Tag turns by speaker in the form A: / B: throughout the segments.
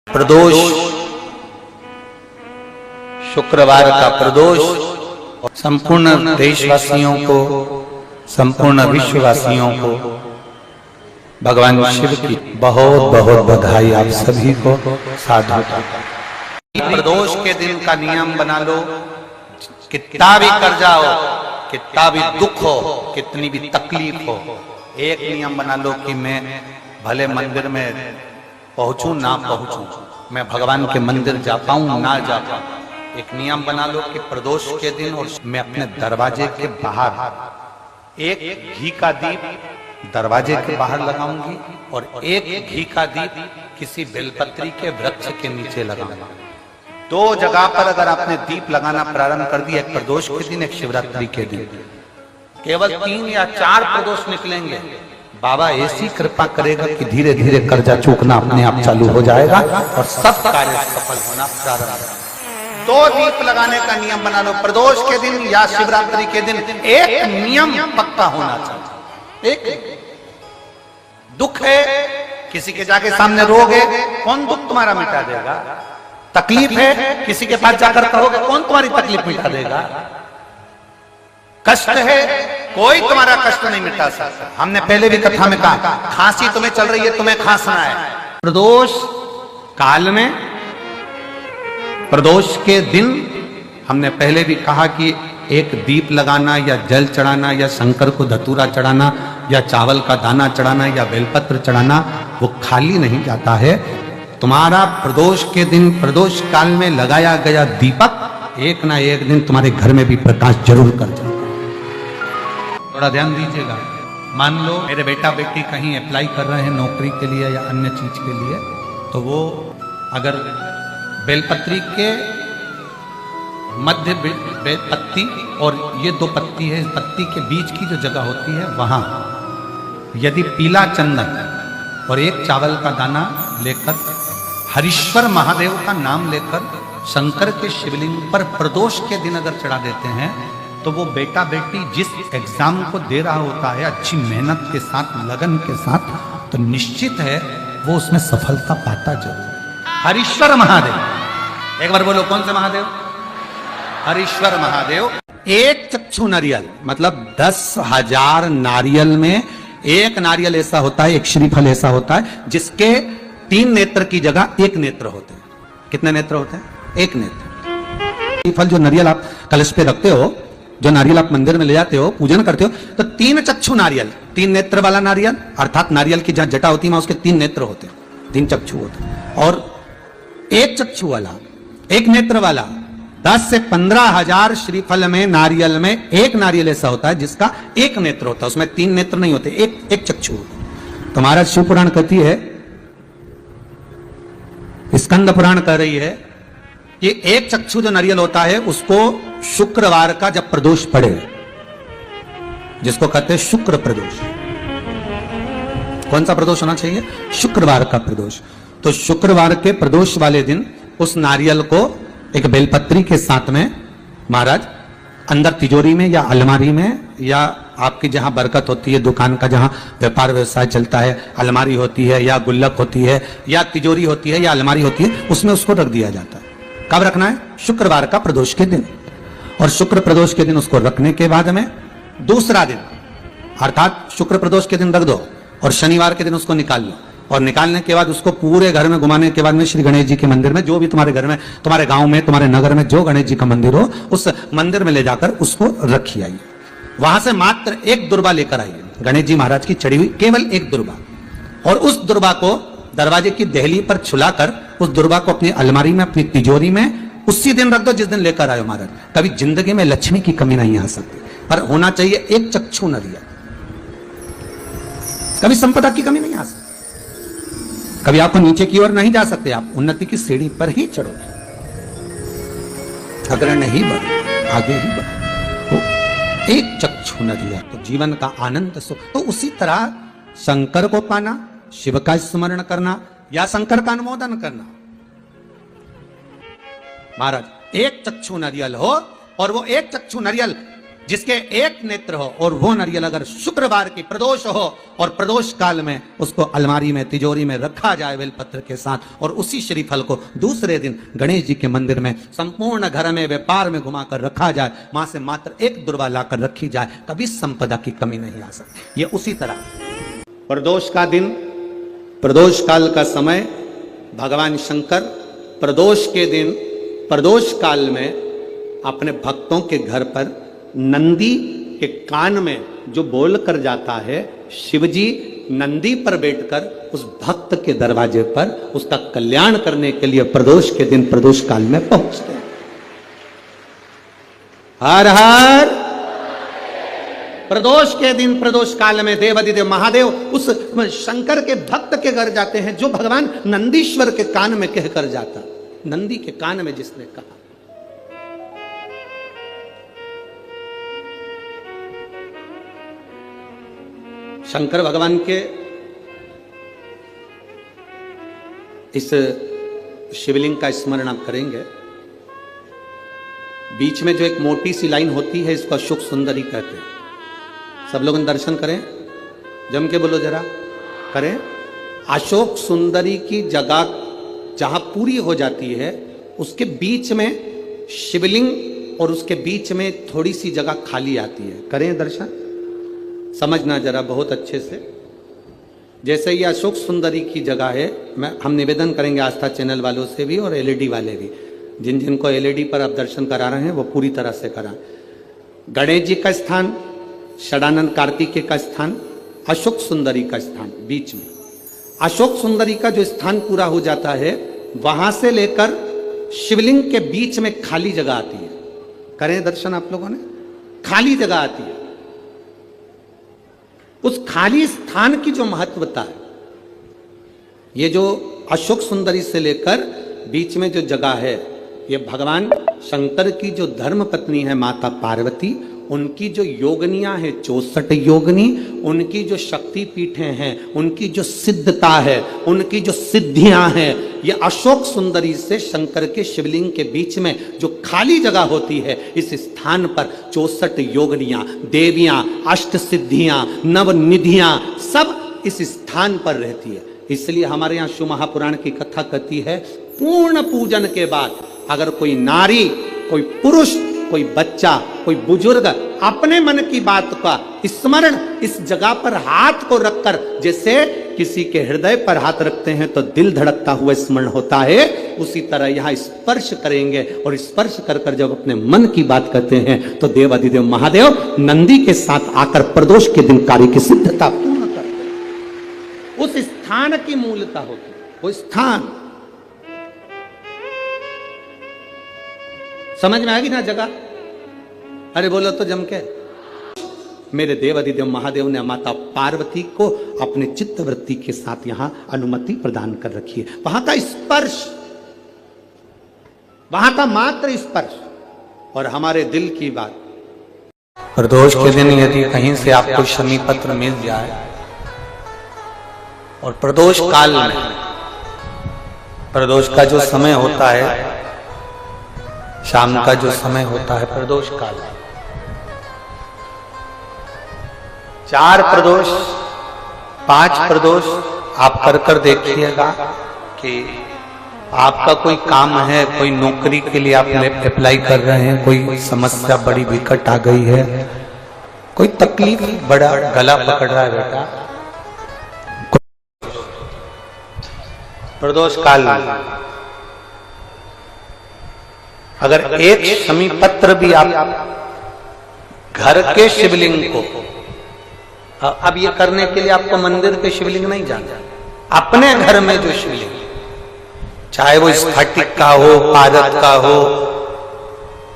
A: प्रदोष, शुक्रवार का प्रदोष संपूर्ण देशवासियों को, संपूर्ण विश्ववासियों को भगवान शिव की बहुत बहुत बधाई। आप सभी को साधु। प्रदोष के दिन का नियम बना लो, कितना भी कर्जा हो, कितना भी दुख हो, कितनी भी तकलीफ हो, एक नियम बना लो कि मैं भले मंदिर में पहुंचूं ना पहुंचूं, मैं भगवान के मंदिर जा पाऊं ना जा पाऊं। एक नियम बना लो कि प्रदोष के दिन और मैं अपने दरवाजे के बाहर एक घी का दीप दरवाजे के बाहर लगाऊंगी और एक घी का दीप किसी बेलपत्री के वृक्ष के नीचे लगाऊंगा। दो जगह पर अगर आपने दीप लगाना प्रारंभ कर दिया, एक प्रदोष के दिन, एक शिवरात्रि के दिन, केवल 3 या 4 प्रदोष निकलेंगे, बाबा ऐसी कृपा करेगा कि धीरे धीरे कर्जा चूकना अपने आप चालू हो जाएगा और सब कार्य सफल होना प्रारंभ। 2 दीप लगाने का नियम बना लो, प्रदोष के दिन या शिवरात्रि के दिन। एक नियम पक्का होना चाहिए। एक दुख है, किसी के जाके सामने रोगे, कौन दुख तुम्हारा मिटा देगा? तकलीफ है, किसी के पास जाकर कहोगे, कौन तुम्हारी तकलीफ मिटा देगा? कष्ट है, कोई तुम्हारा कष्ट नहीं मिटा सकता। हमने पहले भी कथा में कहा, खांसी तुम्हें चल रही है, तुम्हें खांसना है। प्रदोष काल में, प्रदोष के दिन हमने पहले भी कहा कि एक दीप लगाना या जल चढ़ाना या शंकर को धतूरा चढ़ाना या चावल का दाना चढ़ाना या बेलपत्र चढ़ाना वो खाली नहीं जाता है। तुम्हारा प्रदोष के दिन, प्रदोष काल में लगाया गया दीपक एक ना एक दिन तुम्हारे घर में भी प्रकाश जरूर कर जाए। थोड़ा ध्यान दीजिएगा। मान लो मेरे बेटा बेटी कहीं अप्लाई कर रहे हैं नौकरी के लिए या अन्य चीज के लिए, तो वो अगर बेलपत्री के मध्य पत्ती और ये 2 पत्ती है, इस पत्ती के बीच की जो जगह होती है वहां यदि पीला चंदन और एक चावल का दाना लेकर हरीश्वर महादेव का नाम लेकर शंकर के शिवलिंग पर प्रदोष के दिन अगर चढ़ा देते हैं, तो वो बेटा बेटी जिस एग्जाम को दे रहा होता है अच्छी मेहनत के साथ, लगन के साथ, तो निश्चित है वो उसमें सफलता पाता जरूर। हरीश्वर महादेव, एक बार बोलो, कौन से महादेव? हरीश्वर महादेव। एक चक्षु नारियल मतलब 10,000 नारियल में एक नारियल ऐसा होता है, एक श्रीफल ऐसा होता है जिसके 3 नेत्र की जगह 1 नेत्र होते हैं। कितने नेत्र होते हैं? 1 नेत्र। श्रीफल जो नारियल आप कलश पे रखते हो, जो नारियल आप मंदिर में ले जाते हो, पूजन करते हो, तो 3 चक्षु नारियल, 3 नेत्र वाला नारियल, अर्थात नारियल की जहां जटा होती है उसके 3 नेत्र होते हैं, 3 चक्षु होते हैं। और 1 चक्षु वाला, 1 नेत्र वाला 10 से 15,000 श्रीफल में, नारियल में एक नारियल ऐसा होता है जिसका 1 नेत्र होता है, उसमें 3 नेत्र नहीं होते, एक चक्षु होता है। तो महाराज शिव पुराण कहती है, स्कंद पुराण कह रही है कि 1 चक्षु जो नारियल होता है उसको शुक्रवार का जब प्रदोष पड़े, जिसको कहते हैं शुक्र प्रदोष। कौन सा प्रदोष होना चाहिए? शुक्रवार का प्रदोष। तो शुक्रवार के प्रदोष वाले दिन उस नारियल को एक बेलपत्री के साथ में महाराज अंदर तिजोरी में या अलमारी में, या आपकी जहां बरकत होती है, दुकान का जहां व्यापार व्यवसाय चलता है, अलमारी होती है या गुल्लक होती है या तिजोरी होती है या अलमारी होती है, उसमें उसको रख दिया जाता है। कब रखना है? शुक्रवार का प्रदोष के दिन। और शुक्र प्रदोष के दिन उसको रखने के बाद में दूसरा दिन, अर्थात शुक्र प्रदोष के दिन रख दो और शनिवार के दिन उसको निकाल लो, और निकालने के बाद उसको पूरे घर में घुमाने के बाद में श्री गणेश जी के मंदिर में, जो भी तुम्हारे घर में, तुम्हारे गांव में, तुम्हारे नगर में जो गणेश जी का मंदिर हो, उस मंदिर में ले जाकर उसको रखी आइए। वहां से मात्र 1 दुर्बा लेकर आइए, गणेश जी महाराज की चढ़ी हुई केवल 1 दुर्बा, और उस दुर्बा को दरवाजे की देहली पर छुलाकर उस दुर्बा को अपनी अलमारी में, अपनी तिजोरी में उसी दिन रख दो जिस दिन लेकर आयो महाराज। कभी जिंदगी में लक्ष्मी की कमी नहीं आ सकती, पर होना चाहिए 1 चक्षु नारियल। कभी संपदा की कमी नहीं आ सकती, कभी आपको नीचे की ओर नहीं जा सकते, आप उन्नति की सीढ़ी पर ही चढ़ोगे, अगर नहीं बढ़ो आगे ही बढ़ो। तो 1 चक्षु नारियल, तो जीवन का आनंद सुख। तो उसी तरह शंकर को पाना, शिव का स्मरण करना या शंकर का अनुमोदन करना। महाराज 1 चक्षु नारियल हो, और वो 1 चक्षु नारियल जिसके एक नेत्र हो और वो नारियल अगर शुक्रवार की प्रदोष हो और प्रदोष काल में उसको अलमारी में तिजोरी में रखा जाए बेलपत्र के साथ, और उसी श्रीफल को दूसरे दिन गणेश जी के मंदिर में संपूर्ण घर में व्यापार में घुमाकर रखा जाए, मां से मात्र एक दुर्वा लाकर रखी जाए, कभी संपदा की कमी नहीं आ सकती। ये उसी तरह प्रदोष का दिन, प्रदोष काल का समय, भगवान शंकर प्रदोष के दिन प्रदोष काल में अपने भक्तों के घर पर नंदी के कान में जो बोल कर जाता है, शिवजी नंदी पर बैठकर उस भक्त के दरवाजे पर उसका कल्याण करने के लिए प्रदोष के दिन प्रदोष काल में पहुंचते हैं। हर हर प्रदोष के दिन प्रदोष काल में देवाधिदेव महादेव उस शंकर के भक्त के घर जाते हैं जो भगवान नंदीश्वर के कान में कहकर जाता। नंदी के कान में जिसने कहा, शंकर भगवान के इस शिवलिंग का स्मरण आप करेंगे। बीच में जो एक मोटी सी लाइन होती है इसको अशोक सुंदरी कहते हैं। सब लोग दर्शन करें, जम के बोलो जरा, करें। अशोक सुंदरी की जगह जहां पूरी हो जाती है उसके बीच में शिवलिंग और उसके बीच में थोड़ी सी जगह खाली आती है। करें दर्शन, समझना जरा बहुत अच्छे से। जैसे ये अशोक सुंदरी की जगह है, हम निवेदन करेंगे आस्था चैनल वालों से भी और एलईडी वाले भी, जिन जिनको एलईडी पर आप दर्शन करा रहे हैं वो पूरी तरह से कराएं। गणेश जी का स्थान, षडानंद कार्तिकेय का स्थान, अशोक सुंदरी का स्थान बीच में। अशोक सुंदरी का जो स्थान पूरा हो जाता है वहां से लेकर शिवलिंग के बीच में खाली जगह आती है। करें दर्शन आप लोगों ने, खाली जगह आती है। उस खाली स्थान की जो महत्वता है, ये जो अशोक सुंदरी से लेकर बीच में जो जगह है, ये भगवान शंकर की जो धर्म पत्नी है माता पार्वती, उनकी जो योगनियां हैं 64 योगनी, उनकी जो शक्ति पीठें हैं, उनकी जो सिद्धता है, उनकी जो सिद्धियां हैं, ये अशोक सुंदरी से शंकर के शिवलिंग के बीच में जो खाली जगह होती है, इस स्थान पर 64 योगनियां, देवियां, अष्ट सिद्धियां, नवनिधियां सब इस स्थान पर रहती है। इसलिए हमारे यहाँ शिव महापुराण की कथा कहती है, पूर्ण पूजन के बाद अगर कोई नारी, कोई पुरुष, कोई बच्चा, कोई बुजुर्ग अपने मन की बात का स्मरण इस जगह पर हाथ को रखकर, जैसे किसी के हृदय पर हाथ रखते हैं तो दिल धड़कता हुआ स्मरण होता है, उसी तरह यहाँ स्पर्श करेंगे और स्पर्श कर कर जब अपने मन की बात करते हैं तो देवाधिदेव महादेव नंदी के साथ आकर प्रदोष के दिन कार्य की सिद्धता पूर्ण करते हैं। उस स्थान की मूलता होती है, वो स्थान समझ में आएगी ना जगह? अरे बोलो तो जम के। मेरे देवाधिदेव महादेव ने माता पार्वती को अपने चित्तवृत्ति के साथ यहां अनुमति प्रदान कर रखी है। वहां का स्पर्श, वहां का मात्र स्पर्श और हमारे दिल की बात। प्रदोष के दिन यदि कहीं से आपको शमी पत्र मिल जाए और प्रदोष काल में, प्रदोष का जो समय होता है, शाम का जो समय होता है प्रदोष काल, 4 प्रदोष 5 प्रदोष आप कर कर देखिएगा कि आपका कोई काम है, कोई नौकरी के लिए आप अप्लाई कर रहे हैं, कोई समस्या बड़ी विकट आ गई है, कोई तकलीफ, बड़ा गला पकड़ रहा है बेटा, प्रदोष काल में अगर एक शमी पत्र भी आप घर के शिवलिंग को, अब ये करने के लिए आपको मंदिर के शिवलिंग नहीं जाना, अपने घर में जो शिवलिंग, चाहे वो स्फटिक का हो, पारद का हो,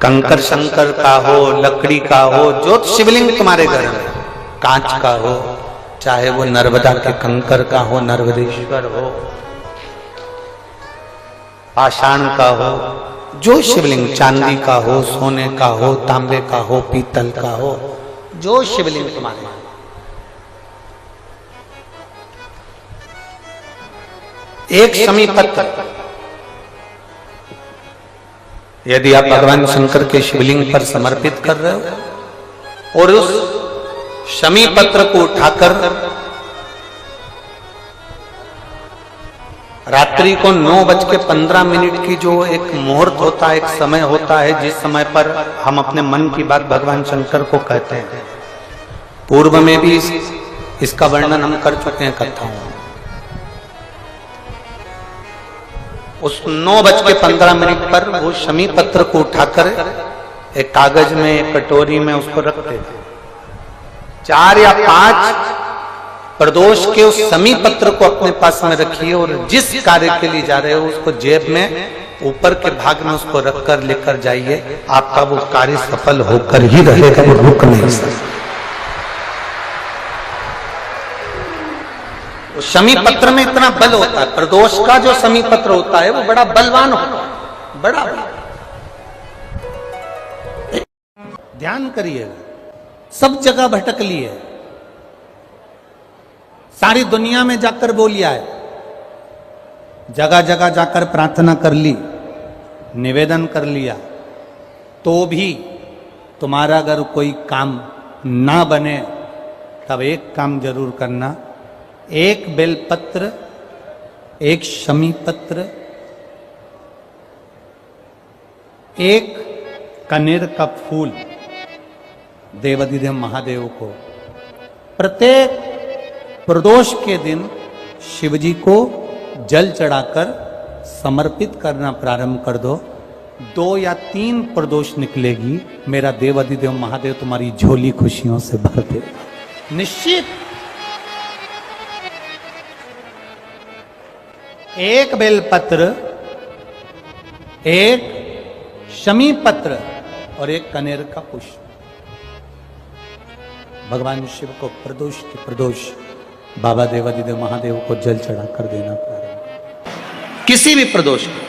A: कंकर शंकर का हो, लकड़ी का हो, जो शिवलिंग तुम्हारे घर में, कांच का हो, चाहे वो नर्मदा के कंकर का हो, नर्मदेश्वर हो, पाषाण का हो, जो शिवलिंग चांदी का हो, सोने का हो, तांबे का हो, पीतल का हो, जो शिवलिंग तुम्हारे, एक शमी पत्र यदि आप भगवान शंकर के शिवलिंग पर समर्पित कर रहे हो और उस शमी पत्र को उठाकर रात्रि को 9:15 की जो एक मुहूर्त होता है, एक समय होता है, जिस समय पर हम अपने मन की बात भगवान शंकर को कहते हैं। पूर्व में भी इसका वर्णन हम कर चुके हैं कथाओं में। उस 9:15 पर वो शमी पत्र को उठाकर एक कागज में, एक कटोरी में उसको रखते थे। 4 या 5 प्रदोष के उस शमी पत्र को अपने पास में रखिए और जिस कार्य के लिए जा रहे हो उसको जेब में ऊपर के भाग में उसको रखकर लेकर जाइए। आपका वो कार्य सफल होकर ही रहेगा, वो रुक नहीं सकता। शमी पत्र में इतना बल होता है, प्रदोष का जो शमी पत्र होता है वो बड़ा बलवान होता है, बड़ा। ध्यान करिएगा, सब जगह भटक लिए, सारी दुनिया में जाकर बोलिया है, जगह जगह जाकर प्रार्थना कर ली, निवेदन कर लिया, तो भी तुम्हारा अगर कोई काम ना बने तब एक काम जरूर करना, एक बेलपत्र, एक शमी पत्र, एक कनेर का फूल देवाधिदेव महादेव को प्रत्येक प्रदोष के दिन शिवजी को जल चढ़ाकर समर्पित करना प्रारंभ कर दो। 2 या 3 प्रदोष निकलेगी, मेरा देवाधिदेव महादेव तुम्हारी झोली खुशियों से भर दे निश्चित। एक बेलपत्र, एक शमी पत्र और एक कनेर का पुष्प भगवान शिव को प्रदोष बाबा देवाधिदेव महादेव को जल चढ़ाकर देना प्रारंभ। किसी भी प्रदोष को।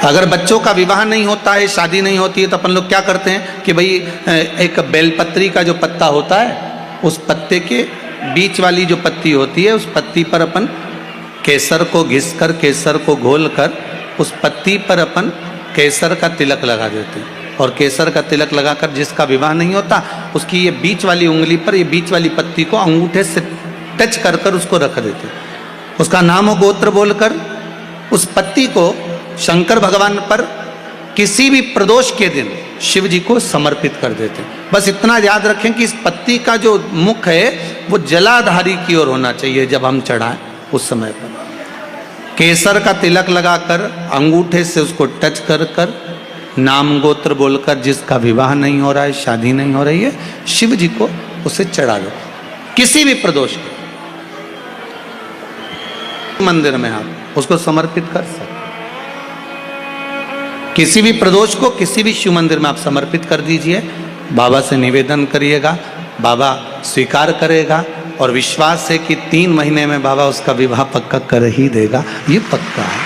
A: अगर बच्चों का विवाह नहीं होता है, शादी नहीं होती है, तो अपन लोग क्या करते हैं कि भाई एक बेलपत्री का जो पत्ता होता है, उस पत्ते के बीच वाली जो पत्ती होती है, उस पत्ती पर अपन केसर को घिसकर, केसर को घोलकर उस पत्ती पर अपन केसर का तिलक लगा देते हैं। और केसर का तिलक लगाकर जिसका विवाह नहीं होता, उसकी ये बीच वाली उंगली पर, ये बीच वाली पत्ती को अंगूठे से टच कर कर उसको रख देते। उसका नाम और गोत्र बोलकर उस पत्ती को शंकर भगवान पर किसी भी प्रदोष के दिन शिव जी को समर्पित कर देते। बस इतना याद रखें कि इस पत्ती का जो मुख है वो जलाधारी की ओर होना चाहिए। जब हम चढ़ाएं उस समय पर केसर का तिलक लगाकर अंगूठे से उसको टच कर कर नाम गोत्र बोलकर, जिसका विवाह नहीं हो रहा है, शादी नहीं हो रही है, शिव जी को उसे चढ़ा दो। किसी भी प्रदोष के मंदिर में आप उसको समर्पित कर सकते। किसी भी प्रदोष को किसी भी शिव मंदिर में आप समर्पित कर दीजिए। बाबा से निवेदन करिएगा, बाबा स्वीकार करेगा और विश्वास है कि 3 महीने में बाबा उसका विवाह पक्का कर ही देगा। ये पक्का है।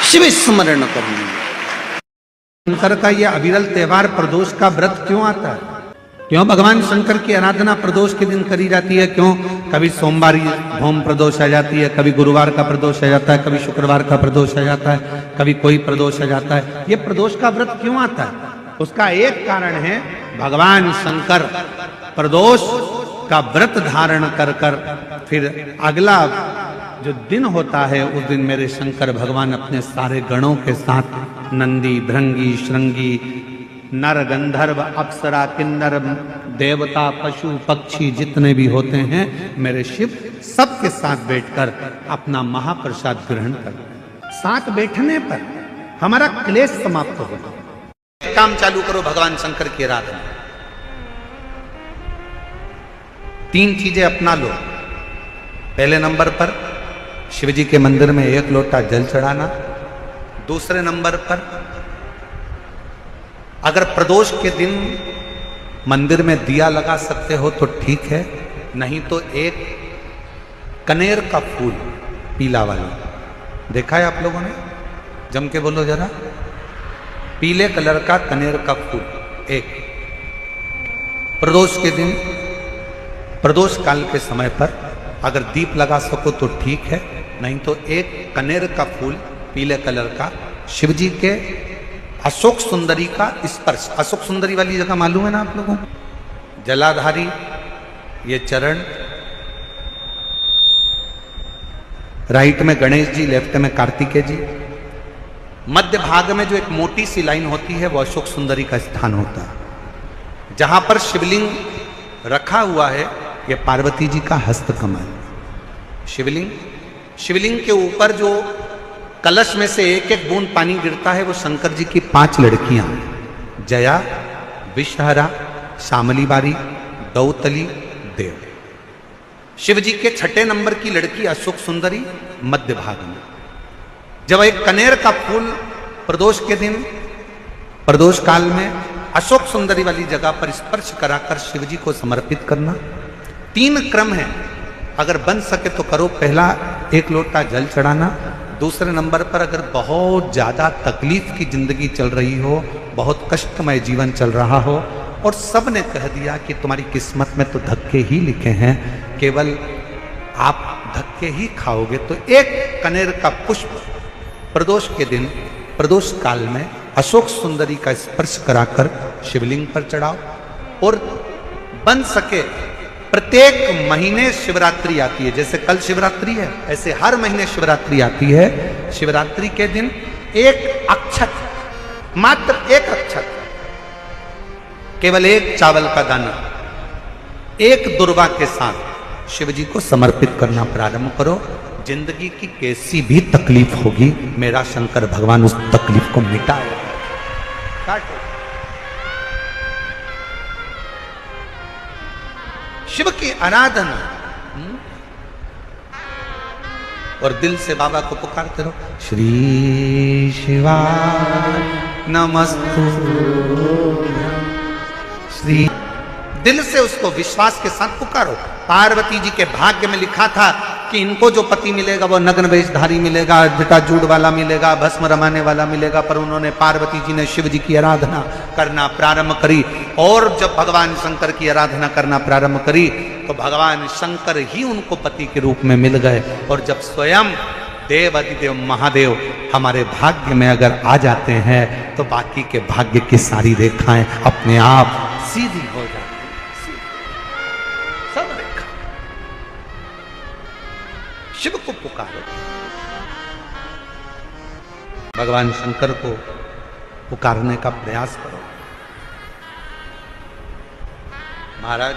A: शिव स्मरण करना। शंकर का यह अविरल त्योहार प्रदोष का व्रत क्यों आता है? क्यों भगवान शंकर की आराधना प्रदोष के दिन करी जाती है? क्यों कभी सोमवार होम प्रदोष आ जाती है, कभी गुरुवार का प्रदोष आ जाता है, कभी शुक्रवार का प्रदोष आ जाता है, कभी कोई प्रदोष आ जाता है। ये प्रदोष का व्रत क्यों आता है? उसका एक कारण है, भगवान शंकर प्रदोष का व्रत धारण कर कर फिर अगला जो दिन होता है उस दिन मेरे शंकर भगवान अपने सारे गणों के साथ नंदी, भृंगी, श्रृंगी, नर, गंधर्व, अप्सरा, किन्नर, देवता, पशु, पक्षी जितने भी होते हैं मेरे शिव सबके साथ बैठकर अपना महाप्रसाद ग्रहण करते। साथ बैठने पर हमारा क्लेश समाप्त होगा। काम चालू करो भगवान शंकर की आराधना। 3 चीजें अपना लो। पहले नंबर पर शिव जी के मंदिर में 1 लोटा जल चढ़ाना। दूसरे नंबर पर अगर प्रदोष के दिन मंदिर में दिया लगा सकते हो तो ठीक है, नहीं तो एक कनेर का फूल पीला वाला, देखा है आप लोगों ने? जम के बोलो जरा। पीले कलर का कनेर का फूल एक प्रदोष के दिन, प्रदोष काल के समय पर अगर दीप लगा सको तो ठीक है, नहीं तो एक कनेर का फूल पीले कलर का शिव जी के अशोक सुंदरी का स्पर्श। अशोक सुंदरी वाली जगह मालूम है ना आप लोगों को? जलाधारी, ये चरण, राइट में गणेश जी, लेफ्ट में कार्तिकेय जी, मध्य भाग में जो एक मोटी सी लाइन होती है वो अशोक सुंदरी का स्थान होता है। जहां पर शिवलिंग रखा हुआ है ये पार्वती जी का हस्त कमल। शिवलिंग के ऊपर जो कलश में से एक एक बूंद पानी गिरता है वो शंकर जी की 5 लड़कियां, जया, विषहरा, शामली बारी, दौतली, देव। शिव जी के 6 नंबर की लड़की अशोक सुंदरी मध्य भाग में। जब एक कनेर का फूल प्रदोष के दिन, प्रदोष काल में अशोक सुंदरी वाली जगह पर स्पर्श कराकर शिव जी को समर्पित करना। 3 क्रम है, अगर बन सके तो करो। पहला 1 लोटा जल चढ़ाना। दूसरे नंबर पर अगर बहुत ज्यादा तकलीफ की जिंदगी चल रही हो, बहुत कष्टमय जीवन चल रहा हो और सब ने कह दिया कि तुम्हारी किस्मत में तो धक्के ही लिखे हैं, केवल आप धक्के ही खाओगे, तो 1 कनेर का पुष्प प्रदोष के दिन, प्रदोष काल में अशोक सुंदरी का स्पर्श कराकर शिवलिंग पर चढ़ाओ। और बन सके प्रत्येक महीने शिवरात्रि आती है, जैसे कल शिवरात्रि है ऐसे हर महीने शिवरात्रि आती है। शिवरात्रि के दिन 1 अक्षत, मात्र 1 अक्षत, केवल 1 चावल का दाना, 1 दुर्वा के साथ शिव जी को समर्पित करना प्रारंभ करो। जिंदगी की कैसी भी तकलीफ होगी, मेरा शंकर भगवान उस तकलीफ को मिटाएगा। शिव की आराधना और दिल से बाबा को पुकारते रहो, श्री शिवाय नमस्तु, श्री, दिल से उसको विश्वास के साथ पुकारो। पार्वती जी के भाग्य में लिखा था कि इनको जो पति मिलेगा वो नग्न वेशधारी मिलेगा, जटाजूट वाला मिलेगा, भस्म रमाने वाला मिलेगा, पर उन्होंने, पार्वती जी ने शिव जी की आराधना करना प्रारंभ करी। और जब भगवान शंकर की आराधना करना प्रारंभ करी तो भगवान शंकर ही उनको पति के रूप में मिल गए। और जब स्वयं देव अधिदेव महादेव हमारे भाग्य में अगर आ जाते हैं तो बाकी के भाग्य की सारी रेखाएं अपने आप सीधी हो जाती हैं। सब रेखा शिव को पुकारो, भगवान शंकर को पुकारने का प्रयास करो। महाराज